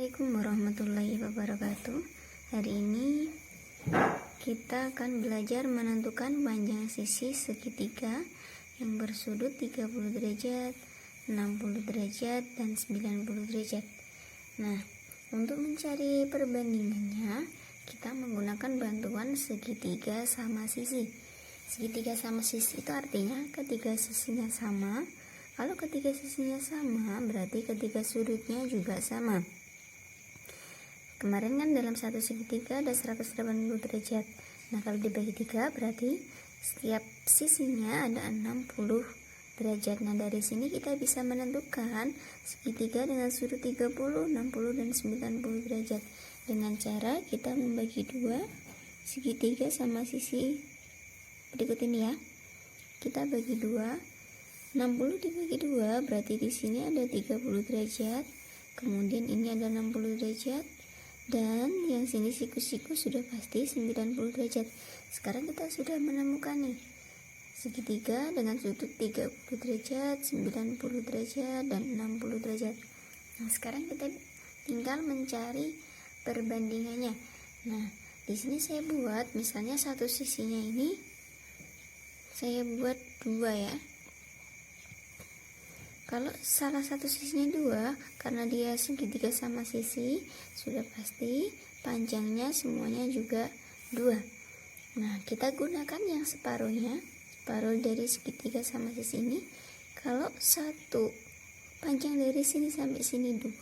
Assalamualaikum warahmatullahi wabarakatuh. Hari ini kita akan belajar menentukan panjang sisi segitiga yang bersudut 30 derajat, 60 derajat, dan 90 derajat. Nah, untuk mencari perbandingannya, kita menggunakan bantuan segitiga sama sisi. Segitiga sama sisi itu artinya ketiga sisinya sama. Kalau ketiga sisinya sama, berarti ketiga sudutnya juga sama. Kemarin kan dalam satu segitiga ada 180 derajat. Nah, kalau dibagi 3 berarti setiap sisinya ada 60 derajat. Nah, dari sini kita bisa menentukan segitiga dengan sudut 30, 60, dan 90 derajat. Dengan cara kita membagi 2 segitiga sama sisi berikut ini ya. Kita bagi 2. 60 dibagi 2 berarti di sini ada 30 derajat, kemudian ini ada 60 derajat, dan yang sini siku-siku sudah pasti 90 derajat. Sekarang kita sudah menemukan nih segitiga dengan sudut 30 derajat, 90 derajat, dan 60 derajat. Nah, sekarang kita tinggal mencari perbandingannya. Nah, di sini saya buat misalnya satu sisinya ini saya buat 2 ya. Kalau salah satu sisinya 2, karena dia segitiga sama sisi, sudah pasti panjangnya semuanya juga 2. Nah, kita gunakan yang separuhnya, separuh dari segitiga sama sisi ini. Kalau satu panjang dari sini sampai sini 2,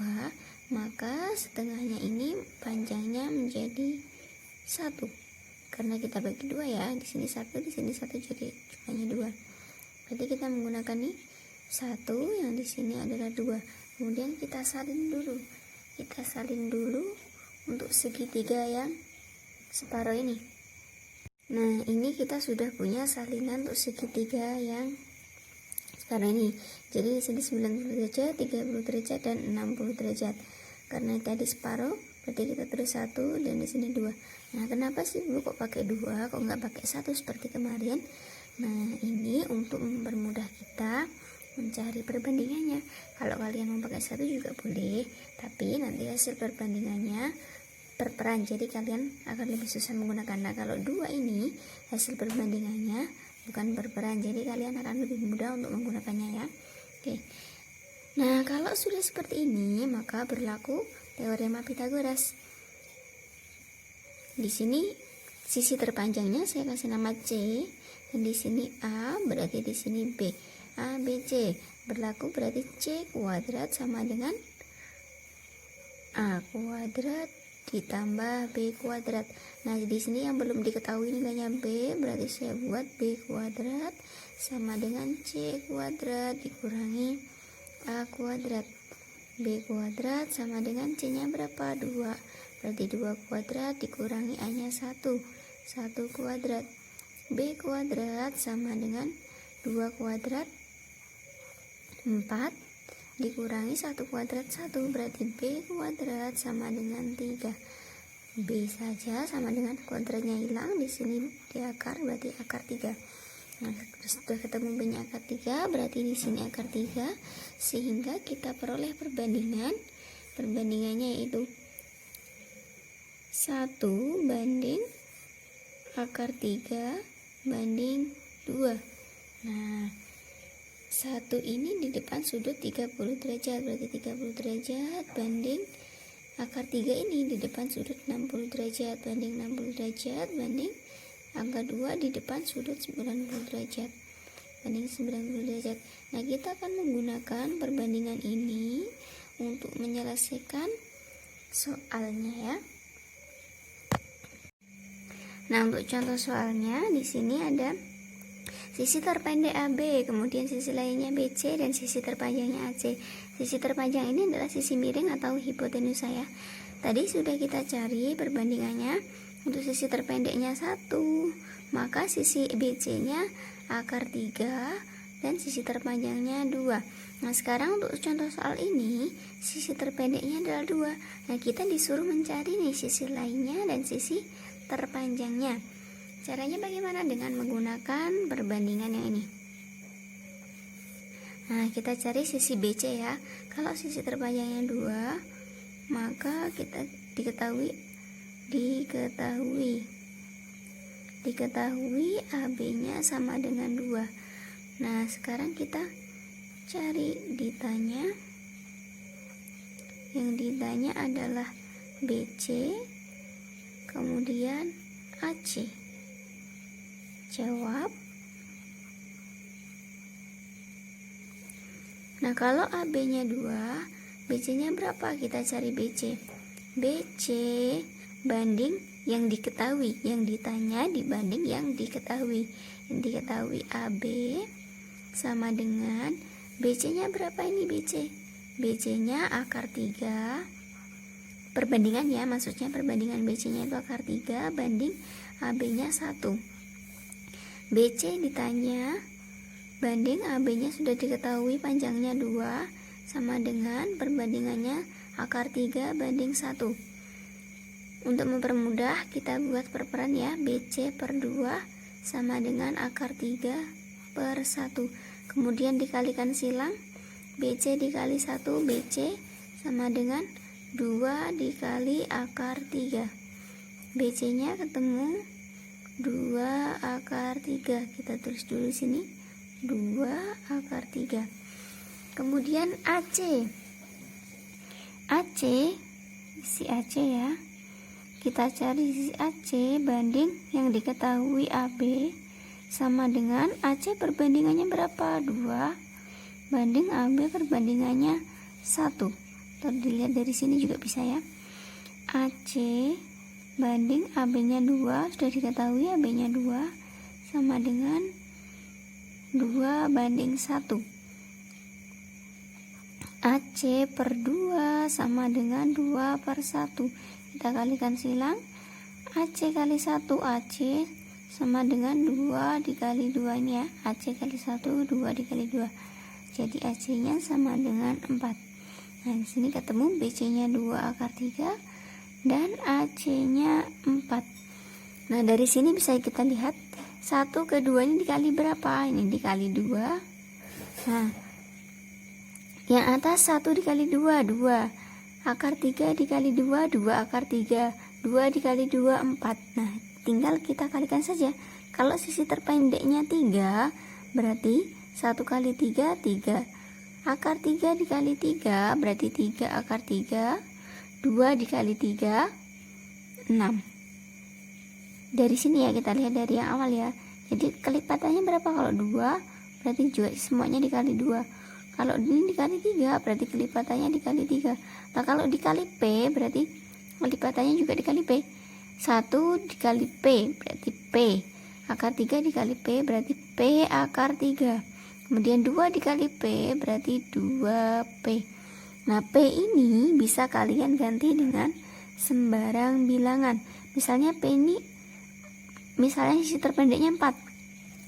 maka setengahnya ini panjangnya menjadi 1. Karena kita bagi 2 ya, di sini 1, di sini 1, jadi jumlahnya 2. Berarti kita menggunakan nih 1, yang di sini adalah 2. Kemudian kita salin dulu. Kita salin dulu untuk segitiga yang separuh ini. Nah, ini kita sudah punya salinan untuk segitiga yang separuh ini. Jadi di sini 90 derajat, 30 derajat, dan 60 derajat. Karena tadi separuh, berarti kita terus 1, dan di sini 2. Nah, kenapa sih Bu kok pakai 2, kok nggak pakai 1 seperti kemarin? Nah, ini untuk mempermudah kita mencari perbandingannya. Kalau kalian mau pakai 1 juga boleh, tapi nanti hasil perbandingannya berperan, jadi kalian akan lebih susah menggunakan. Nah, kalau 2 ini hasil perbandingannya bukan berperan, jadi kalian akan lebih mudah untuk menggunakannya ya. Oke. Nah, kalau sudah seperti ini, maka berlaku teorema Pythagoras. Di sini sisi terpanjangnya saya kasih nama C, dan di sini A, berarti di sini B. A, B, C berlaku, berarti C kuadrat sama dengan A kuadrat ditambah B kuadrat. Nah, di sini yang belum diketahui nilainya B, berarti saya buat B kuadrat sama dengan C kuadrat dikurangi A kuadrat. B kuadrat sama dengan C nya berapa? 2. Berarti 2 kuadrat dikurangi A nya 1 kuadrat. B kuadrat sama dengan 2 kuadrat 4 dikurangi 1 kuadrat 1, berarti B kuadrat sama dengan 3. B saja sama dengan kuadratnya hilang, di sini di akar, berarti akar 3. Nah, sudah ketemu B nya akar 3, berarti di sini akar 3, sehingga kita peroleh perbandingannya yaitu 1 banding akar 3 banding 2. Nah, 1 ini di depan sudut 30 derajat, berarti 30 derajat banding akar 3 ini di depan sudut 60 derajat banding 60 derajat banding angka 2 di depan sudut 90 derajat banding 90 derajat. Nah, kita akan menggunakan perbandingan ini untuk menyelesaikan soalnya ya. Nah, untuk contoh soalnya di sini ada sisi terpendek AB, kemudian sisi lainnya BC, dan sisi terpanjangnya AC. Sisi terpanjang ini adalah sisi miring atau hipotenusa ya. Tadi sudah kita cari perbandingannya. Untuk sisi terpendeknya 1, maka sisi BC nya akar 3, dan sisi terpanjangnya 2. Nah, sekarang untuk contoh soal ini, sisi terpendeknya adalah 2. Nah, kita disuruh mencari nih sisi lainnya dan sisi terpanjangnya. Caranya bagaimana? Dengan menggunakan perbandingan yang ini. Nah, kita cari sisi BC ya. Kalau sisi terpanjangnya 2, maka kita diketahui AB-nya sama dengan 2. Nah, sekarang kita cari ditanya. Yang ditanya adalah BC, kemudian AC. Jawab. Nah, kalau AB-nya 2, BC-nya berapa? Kita cari BC. BC banding yang diketahui, yang ditanya dibanding yang diketahui. Yang diketahui AB sama dengan BC-nya berapa ini BC? BC-nya akar 3. Perbandingan ya, maksudnya perbandingan BC-nya itu akar 3 banding AB-nya 1. BC ditanya banding AB-nya sudah diketahui panjangnya 2 sama dengan perbandingannya akar 3 banding 1. Untuk mempermudah kita buat perperan ya. BC per 2 sama dengan akar 3 per 1. Kemudian dikalikan silang. BC dikali 1 BC sama dengan 2 dikali akar 3. BC nya ketemu 2 akar 3. Kita tulis dulu sini 2 akar 3. Kemudian AC. Si AC ya. Kita cari sisi AC banding yang diketahui AB sama dengan AC perbandingannya berapa? 2 banding AB perbandingannya 1. Dilihat dari sini juga bisa ya. AC banding AB-nya 2, sudah diketahui AB-nya 2 sama dengan 2 banding 1. AC per 2 sama dengan 2 per 1. Kita kalikan silang. AC kali 1 AC sama dengan 2 dikali 2 ini ya. AC kali 1 2 dikali 2. Jadi AC nya sama dengan 4. Nah, di sini ketemu BC nya 2 akar 3 dan AC nya 4. Nah, dari sini bisa kita lihat 1 ke 2 ini dikali berapa? Ini dikali 2. Nah, yang atas 1 dikali 2 akar 3 dikali 2 akar 3. 2 dikali 2 4. Nah, tinggal kita kalikan saja. Kalau sisi terpendeknya 3, berarti 1 kali 3 3. Akar 3 dikali 3 berarti 3 akar 3. 2 dikali 3 6. Dari sini ya, kita lihat dari yang awal ya. Jadi kelipatannya berapa? Kalau 2 berarti juga semuanya dikali 2. Kalau ini dikali 3 berarti kelipatannya dikali 3. Nah, kalau dikali P berarti kelipatannya juga dikali P. 1 dikali P berarti P. Akar 3 dikali P berarti P akar 3. Kemudian 2 dikali P berarti 2P. Nah, P ini bisa kalian ganti dengan sembarang bilangan. Misalnya P ini, misalnya sisi terpendeknya 4.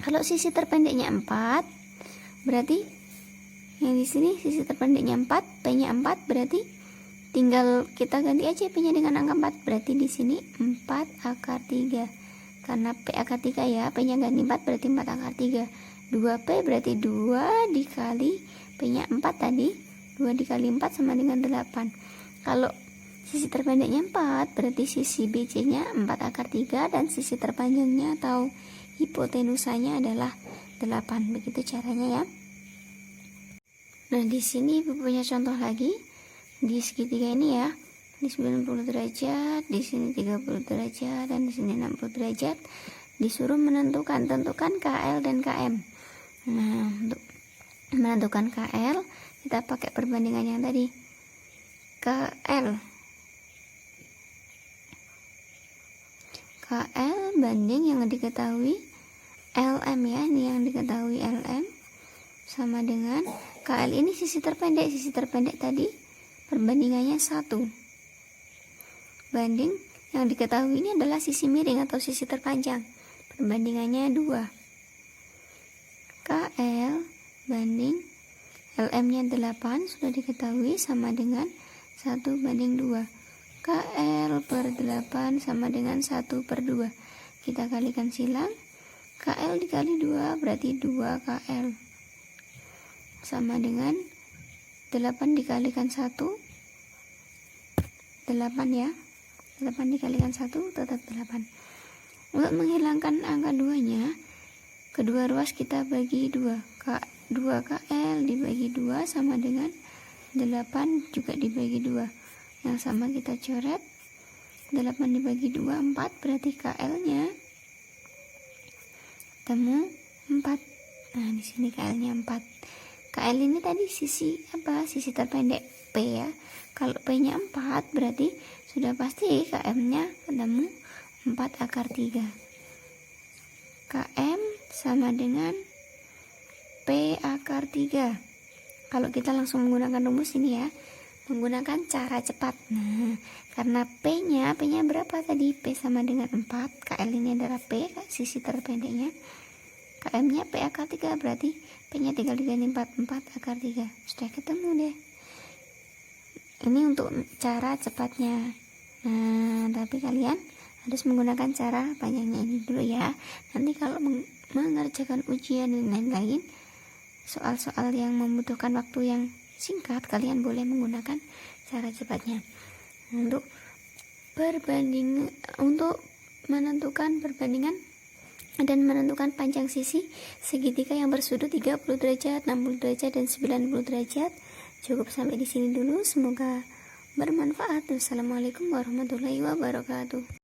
Kalau sisi terpendeknya 4, berarti yang di sini sisi terpendeknya 4, P-nya 4, berarti tinggal kita ganti aja P-nya dengan angka 4. Berarti di sini 4 akar 3. Karena P akar 3 ya, P-nya ganti 4 berarti 4 akar 3. 2P berarti 2 dikali P-nya 4 tadi. 2 dikali 4 sama dengan 8. Kalau sisi terpendeknya 4, berarti sisi BC-nya 4 akar 3 dan sisi terpanjangnya atau hipotenusanya adalah 8. Begitu caranya ya. Nah, di sini Ibu punya contoh lagi di segitiga ini ya. Di 90 derajat, di sini 30 derajat, dan di sini 60 derajat. Disuruh tentukan KL dan KM. Nah, untuk menentukan KL, kita pakai perbandingan yang tadi. KL banding yang diketahui LM ya, ini yang diketahui LM sama dengan KL ini sisi terpendek tadi perbandingannya 1 banding yang diketahui ini adalah sisi miring atau sisi terpanjang, perbandingannya 2. KL banding LM nya 8 sudah diketahui sama dengan 1 banding 2. KL per 8 sama dengan 1 per 2. Kita kalikan silang. KL dikali 2 berarti 2 KL sama dengan 8 dikalikan 1 8 ya. 8 dikalikan 1 tetap 8. Untuk menghilangkan angka 2-nya, kedua ruas kita bagi 2. 2KL dibagi 2 sama dengan 8 juga dibagi 2. Yang sama kita coret. 8 dibagi 2 4, berarti KL-nya temu 4. Nah, di sini KL-nya 4. KL ini tadi sisi apa? Sisi terpendek P ya. Kalau P-nya 4, berarti sudah pasti KM-nya ketemu 4 akar 3. KM sama dengan P akar 3. Kalau kita langsung menggunakan rumus ini ya, menggunakan cara cepat. Nah, karena P-nya berapa tadi? P sama dengan 4. KL ini adalah P, sisi terpendeknya. KM-nya P akar 3, berarti P-nya 3 dikali 4 akar 3. Sudah ketemu deh. Ini untuk cara cepatnya. Nah, tapi kalian harus menggunakan cara panjangnya ini dulu ya. Nanti kalau mengerjakan ujian dan lain-lain, soal-soal yang membutuhkan waktu yang singkat, kalian boleh menggunakan cara cepatnya. Untuk menentukan perbandingan dan menentukan panjang sisi segitiga yang bersudut 30 derajat, 60 derajat, dan 90 derajat. Cukup sampai di sini dulu. Semoga bermanfaat. Wassalamualaikum warahmatullahi wabarakatuh.